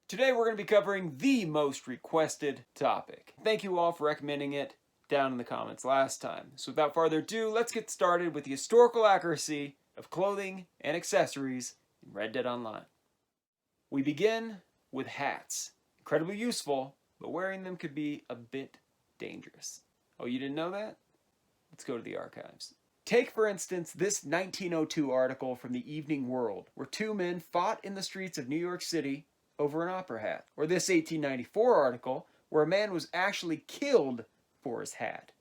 Today we're going to be covering the most requested topic. Thank you all for recommending it down in the comments last time. So without further ado, let's get started with the historical accuracy of clothing and accessories in Red Dead Online. We begin with hats. Incredibly useful, but wearing them could be a bit dangerous. Oh, you didn't know that? Let's go to the archives. Take, for instance, this 1902 article from the Evening World, where two men fought in the streets of New York City over an opera hat. Or this 1894 article, where a man was actually killed for his hat.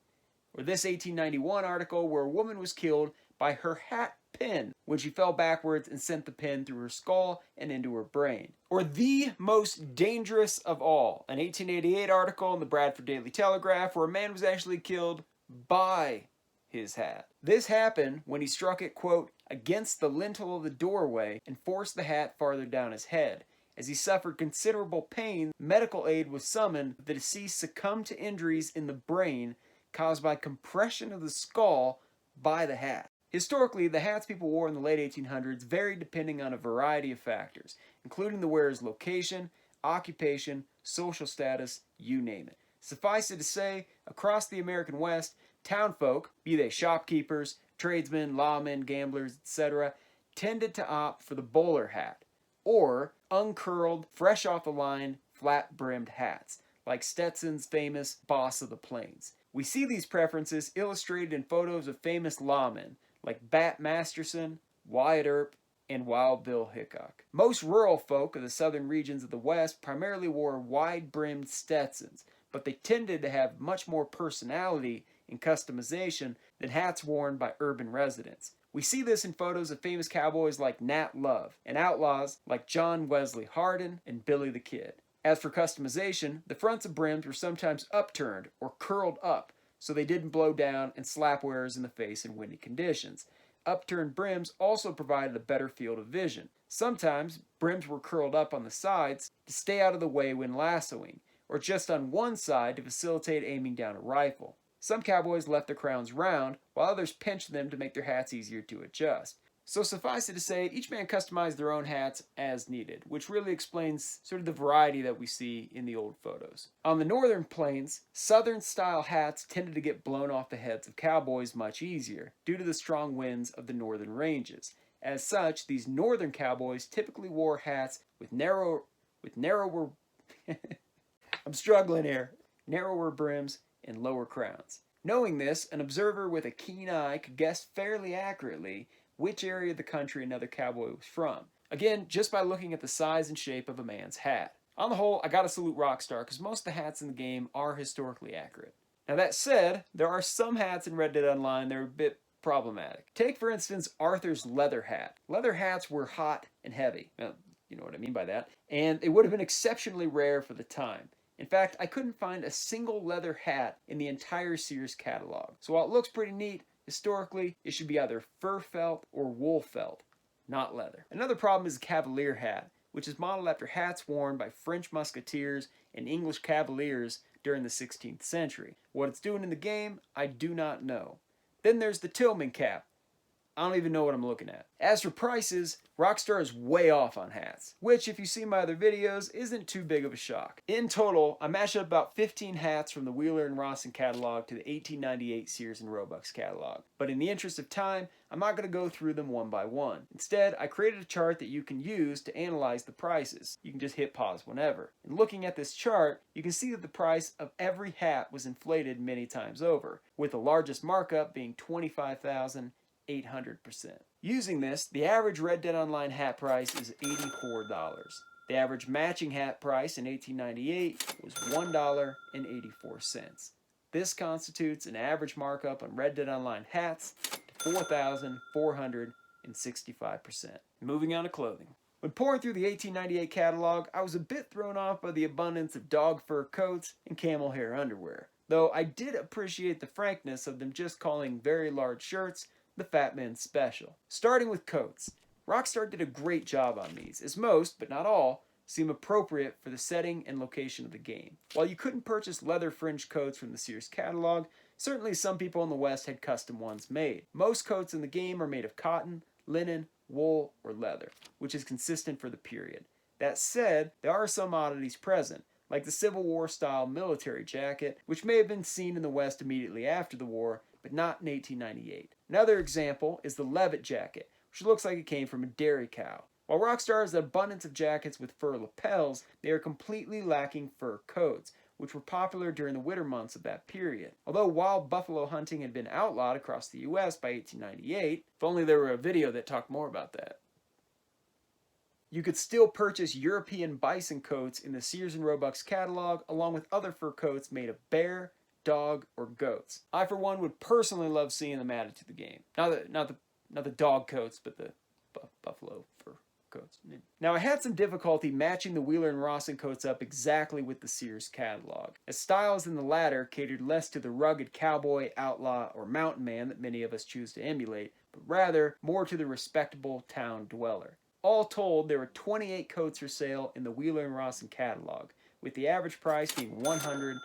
Or this 1891 article, where a woman was killed by her hat pin when she fell backwards and sent the pin through her skull and into her brain. Or the most dangerous of all, an 1888 article in the Bradford Daily Telegraph, where a man was actually killed by his hat. This happened when he struck it, quote, against the lintel of the doorway and forced the hat farther down his head. As he suffered considerable pain, medical aid was summoned. The deceased succumbed to injuries in the brain caused by compression of the skull by the hat. Historically, the hats people wore in the late 1800s varied depending on a variety of factors, including the wearer's location, occupation, social status, you name it. Suffice it to say, across the American West, townfolk, be they shopkeepers, tradesmen, lawmen, gamblers, etc., tended to opt for the bowler hat, or uncurled, fresh off the line, flat-brimmed hats, like Stetson's famous Boss of the Plains. We see these preferences illustrated in photos of famous lawmen, like Bat Masterson, Wyatt Earp, and Wild Bill Hickok. Most rural folk of the southern regions of the West primarily wore wide-brimmed Stetsons, but they tended to have much more personality and customization than hats worn by urban residents. We see this in photos of famous cowboys like Nat Love, and outlaws like John Wesley Hardin and Billy the Kid. As for customization, the fronts of brims were sometimes upturned or curled up so they didn't blow down and slap wearers in the face in windy conditions. Upturned brims also provided a better field of vision. Sometimes brims were curled up on the sides to stay out of the way when lassoing, or just on one side to facilitate aiming down a rifle. Some cowboys left their crowns round, while others pinched them to make their hats easier to adjust. So suffice it to say, each man customized their own hats as needed, which really explains sort of the variety that we see in the old photos. On the northern plains, southern-style hats tended to get blown off the heads of cowboys much easier, due to the strong winds of the northern ranges. As such, these northern cowboys typically wore hats with narrower I'm struggling here. Narrower brims and lower crowns. Knowing this, an observer with a keen eye could guess fairly accurately which area of the country another cowboy was from. Again, just by looking at the size and shape of a man's hat. On the whole, I gotta salute Rockstar because most of the hats in the game are historically accurate. Now that said, there are some hats in Red Dead Online that are a bit problematic. Take for instance Arthur's leather hat. Leather hats were hot and heavy. Well, you know what I mean by that. And they would have been exceptionally rare for the time. In fact, I couldn't find a single leather hat in the entire Sears catalog. So while it looks pretty neat, historically, it should be either fur felt or wool felt, not leather. Another problem is the Cavalier hat, which is modeled after hats worn by French musketeers and English cavaliers during the 16th century. What it's doing in the game, I do not know. Then there's the Tillman cap. I don't even know what I'm looking at. As for prices, Rockstar is way off on hats, which if you see my other videos, isn't too big of a shock. In total, I mashed up about 15 hats from the Wheeler and Rawson catalog to the 1898 Sears and Roebuck's catalog. But in the interest of time, I'm not going to go through them one by one. Instead, I created a chart that you can use to analyze the prices. You can just hit pause whenever. And looking at this chart, you can see that the price of every hat was inflated many times over, with the largest markup being 25,800%. Using this, the average Red Dead Online hat price is $84. The average matching hat price in 1898 was $1.84. This constitutes an average markup on Red Dead Online hats to 4,465%. Moving on to clothing. When pouring through the 1898 catalog, I was a bit thrown off by the abundance of dog fur coats and camel hair underwear, though I did appreciate the frankness of them just calling very large shirts the Fat Man's Special. Starting with coats, Rockstar did a great job on these, as most, but not all, seem appropriate for the setting and location of the game. While you couldn't purchase leather fringe coats from the Sears catalog, certainly some people in the West had custom ones made. Most coats in the game are made of cotton, linen, wool, or leather, which is consistent for the period. That said, there are some oddities present, like the Civil War-style military jacket, which may have been seen in the West immediately after the war, but not in 1898. Another example is the Levitt Jacket, which looks like it came from a dairy cow. While Rockstar has an abundance of jackets with fur lapels, they are completely lacking fur coats, which were popular during the winter months of that period. Although wild buffalo hunting had been outlawed across the US by 1898, if only there were a video that talked more about that. You could still purchase European bison coats in the Sears and Roebuck's catalog, along with other fur coats made of bear, dog, or goats. I, for one, would personally love seeing them added to the game. Not the dog coats, but the buffalo fur coats. Now, I had some difficulty matching the Wheeler and Rawson coats up exactly with the Sears catalog, as styles in the latter catered less to the rugged cowboy, outlaw, or mountain man that many of us choose to emulate, but rather more to the respectable town dweller. All told, there were 28 coats for sale in the Wheeler and Rawson catalog, with the average price being $109.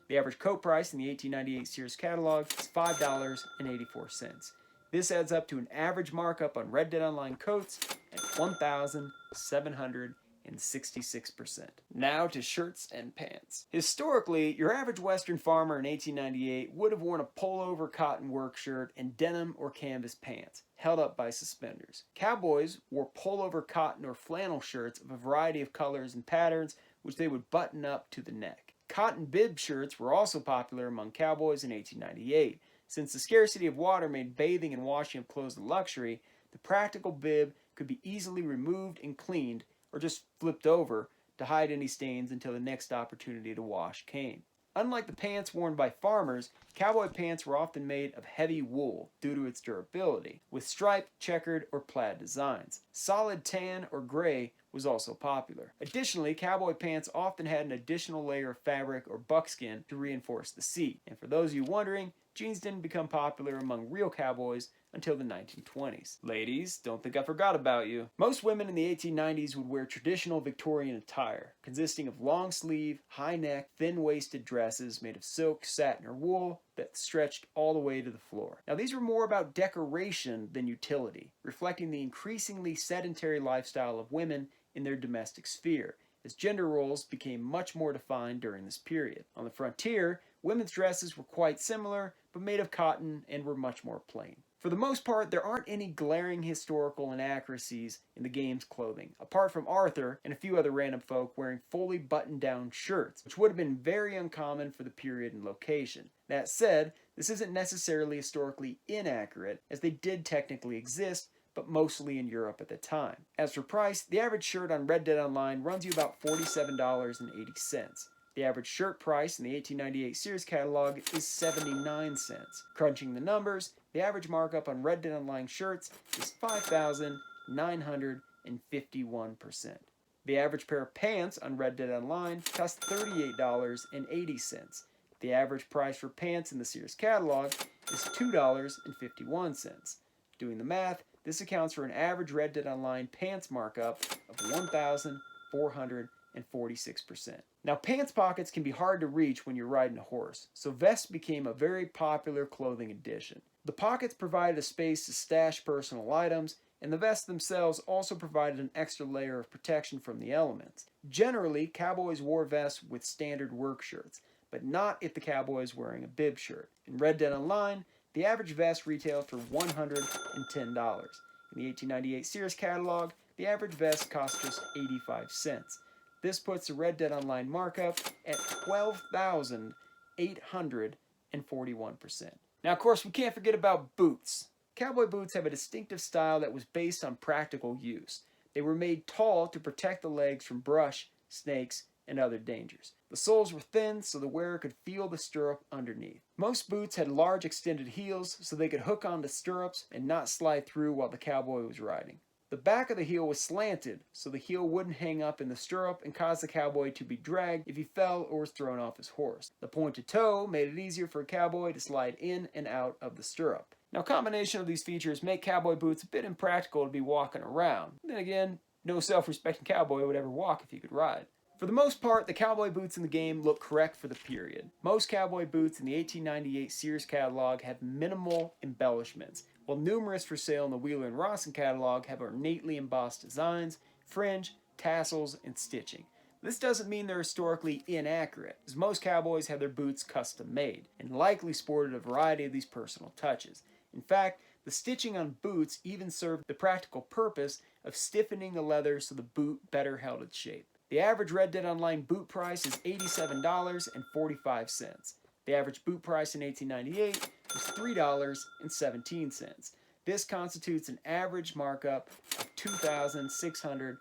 The average coat price in the 1898 Sears catalog is $5.84. This adds up to an average markup on Red Dead Online coats at 1,766%. Now to shirts and pants. Historically, your average Western farmer in 1898 would have worn a pullover cotton work shirt and denim or canvas pants, held up by suspenders. Cowboys wore pullover cotton or flannel shirts of a variety of colors and patterns, which they would button up to the neck. Cotton bib shirts were also popular among cowboys in 1898. Since the scarcity of water made bathing and washing of clothes a luxury, the practical bib could be easily removed and cleaned, or just flipped over to hide any stains until the next opportunity to wash came. Unlike the pants worn by farmers, cowboy pants were often made of heavy wool due to its durability, with striped, checkered, or plaid designs. Solid tan or gray was also popular. Additionally, cowboy pants often had an additional layer of fabric or buckskin to reinforce the seat. And for those of you wondering, jeans didn't become popular among real cowboys until the 1920s. Ladies, don't think I forgot about you. Most women in the 1890s would wear traditional Victorian attire, consisting of long-sleeve, high-neck, thin-waisted dresses made of silk, satin, or wool that stretched all the way to the floor. Now, these were more about decoration than utility, reflecting the increasingly sedentary lifestyle of women in their domestic sphere, as gender roles became much more defined during this period. On the frontier, women's dresses were quite similar, but made of cotton and were much more plain. For the most part, there aren't any glaring historical inaccuracies in the game's clothing, apart from Arthur and a few other random folk wearing fully buttoned-down shirts, which would have been very uncommon for the period and location. That said, this isn't necessarily historically inaccurate, as they did technically exist, but mostly in Europe at the time. As for price, the average shirt on Red Dead Online runs you about $47.80. The average shirt price in the 1898 Sears catalog is 79 cents. Crunching the numbers, the average markup on Red Dead Online shirts is 5,951%. The average pair of pants on Red Dead Online costs $38.80. The average price for pants in the Sears catalog is $2.51. Doing the math, this accounts for an average Red Dead Online pants markup of 1,446%. Now, pants pockets can be hard to reach when you're riding a horse, so vests became a very popular clothing addition. The pockets provided a space to stash personal items, and the vests themselves also provided an extra layer of protection from the elements. Generally, cowboys wore vests with standard work shirts, but not if the cowboy is wearing a bib shirt. In Red Dead Online, the average vest retailed for $110. In the 1898 Sears catalog, the average vest cost just 85 cents. This puts the Red Dead Online markup at 12,841%. Now, of course, we can't forget about boots. Cowboy boots have a distinctive style that was based on practical use. They were made tall to protect the legs from brush, snakes, and other dangers. The soles were thin so the wearer could feel the stirrup underneath. Most boots had large extended heels so they could hook onto stirrups and not slide through while the cowboy was riding. The back of the heel was slanted so the heel wouldn't hang up in the stirrup and cause the cowboy to be dragged if he fell or was thrown off his horse. The pointed toe made it easier for a cowboy to slide in and out of the stirrup. Now, a combination of these features make cowboy boots a bit impractical to be walking around. Then again, no self-respecting cowboy would ever walk if he could ride. For the most part, the cowboy boots in the game look correct for the period. Most cowboy boots in the 1898 Sears catalog have minimal embellishments, while numerous for sale in the Wheeler and Rawson catalog have ornately embossed designs, fringe, tassels, and stitching. This doesn't mean they're historically inaccurate, as most cowboys have their boots custom made, and likely sported a variety of these personal touches. In fact, the stitching on boots even served the practical purpose of stiffening the leather so the boot better held its shape. The average Red Dead Online boot price is $87.45. The average boot price in 1898 was $3.17. This constitutes an average markup of 2,659%.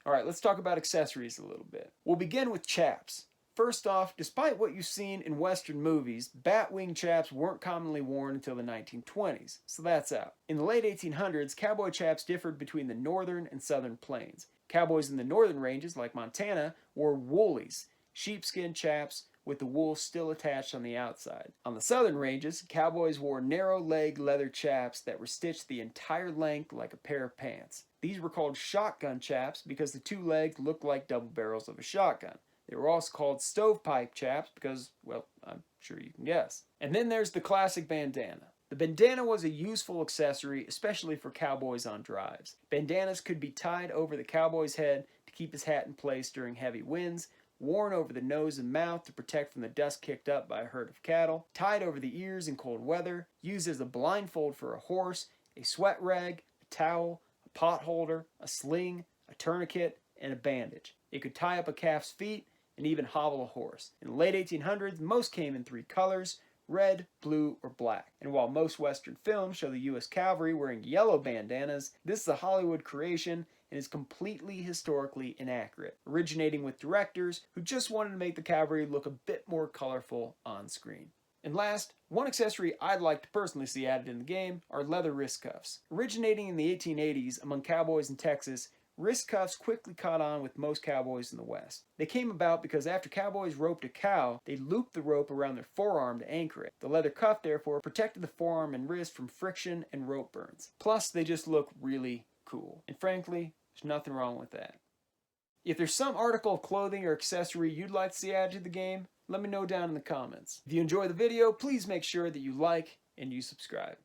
Alright, let's talk about accessories a little bit. We'll begin with chaps. First off, despite what you've seen in Western movies, bat-wing chaps weren't commonly worn until the 1920s, so that's out. In the late 1800s, cowboy chaps differed between the northern and southern plains. Cowboys in the northern ranges, like Montana, wore woolies, sheepskin chaps with the wool still attached on the outside. On the southern ranges, cowboys wore narrow-leg leather chaps that were stitched the entire length like a pair of pants. These were called shotgun chaps because the two legs looked like double barrels of a shotgun. They were also called stovepipe chaps because, well, I'm sure you can guess. And then there's the classic bandana. The bandana was a useful accessory, especially for cowboys on drives. Bandanas could be tied over the cowboy's head to keep his hat in place during heavy winds, worn over the nose and mouth to protect from the dust kicked up by a herd of cattle, tied over the ears in cold weather, used as a blindfold for a horse, a sweat rag, a towel, a pot holder, a sling, a tourniquet, and a bandage. It could tie up a calf's feet and even hobble a horse. In the late 1800s, most came in 3 colors: red, blue, or black. And while most Western films show the U.S. cavalry wearing yellow bandanas, this is a Hollywood creation and is completely historically inaccurate, originating with directors who just wanted to make the cavalry look a bit more colorful on screen. And last, one accessory I'd like to personally see added in the game are leather wrist cuffs. Originating in the 1880s among cowboys in Texas, wrist cuffs quickly caught on with most cowboys in the West. They came about because after cowboys roped a cow, they looped the rope around their forearm to anchor it. The leather cuff, therefore, protected the forearm and wrist from friction and rope burns. Plus, they just look really cool. And frankly, there's nothing wrong with that. If there's some article of clothing or accessory you'd like to see added to the game, let me know down in the comments. If you enjoy the video, please make sure that you like and you subscribe.